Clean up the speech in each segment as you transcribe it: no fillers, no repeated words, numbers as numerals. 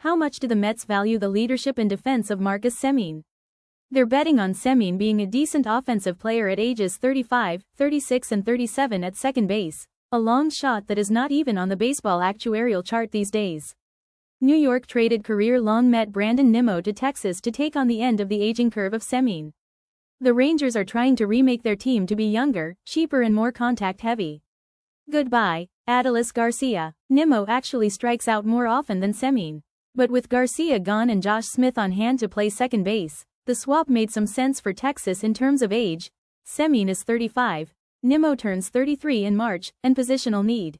How much do the Mets value the leadership and defense of Marcus Semien? They're betting on Semien being a decent offensive player at ages 35, 36 and 37 at second base, a long shot that is not even on the baseball actuarial chart these days. New York traded career-long Met Brandon Nimmo to Texas to take on the end of the aging curve of Semien. The Rangers are trying to remake their team to be younger, cheaper and more contact-heavy. Goodbye, Adolis Garcia. Nimmo actually strikes out more often than Semien. But with Garcia gone and Josh Smith on hand to play second base, the swap made some sense for Texas in terms of age. Semien is 35, Nimmo turns 33 in March, and positional need.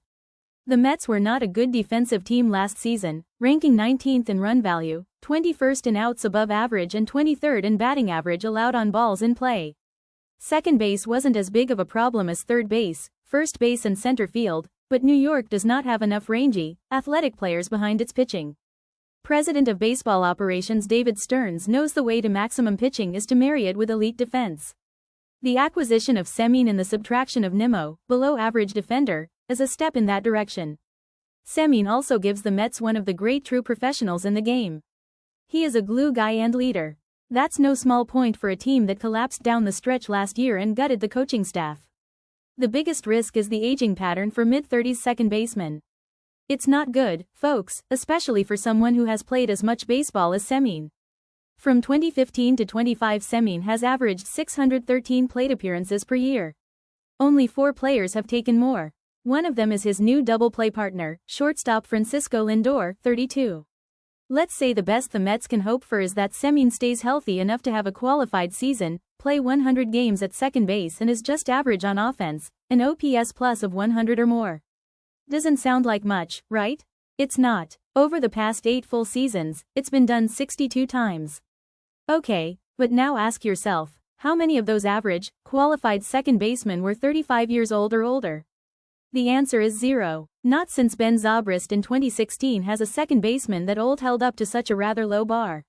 The Mets were not a good defensive team last season, ranking 19th in run value, 21st in outs above average and 23rd in batting average allowed on balls in play. Second base wasn't as big of a problem as third base, first base and center field, but New York does not have enough rangy, athletic players behind its pitching. President of Baseball Operations David Stearns knows the way to maximum pitching is to marry it with elite defense. The acquisition of Semien and the subtraction of Nimmo, below-average defender, is a step in that direction. Semien also gives the Mets one of the great true professionals in the game. He is a glue guy and leader. That's no small point for a team that collapsed down the stretch last year and gutted the coaching staff. The biggest risk is the aging pattern for mid-30s second basemen. It's not good, folks, especially for someone who has played as much baseball as Semien. From 2015 to 25, Semien has averaged 613 plate appearances per year. Only 4 players have taken more. One of them is his new double-play partner, shortstop Francisco Lindor, 32. Let's say the best the Mets can hope for is that Semien stays healthy enough to have a qualified season, play 100 games at second base and is just average on offense, an OPS plus of 100 or more. Doesn't sound like much, right? It's not. Over the past 8 full seasons, it's been done 62 times. Okay, but now ask yourself, how many of those average, qualified second basemen were 35 years old or older? The answer is 0. Not since Ben Zobrist in 2016 has a second baseman that old held up to such a rather low bar.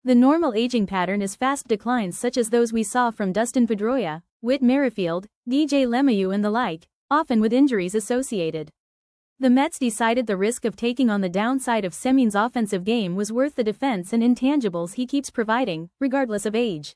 The normal aging pattern is fast declines such as those we saw from Dustin Pedroia, Whit Merrifield, DJ LeMahieu and the like, often with injuries associated. The Mets decided the risk of taking on the downside of Semien's offensive game was worth the defense and intangibles he keeps providing, regardless of age.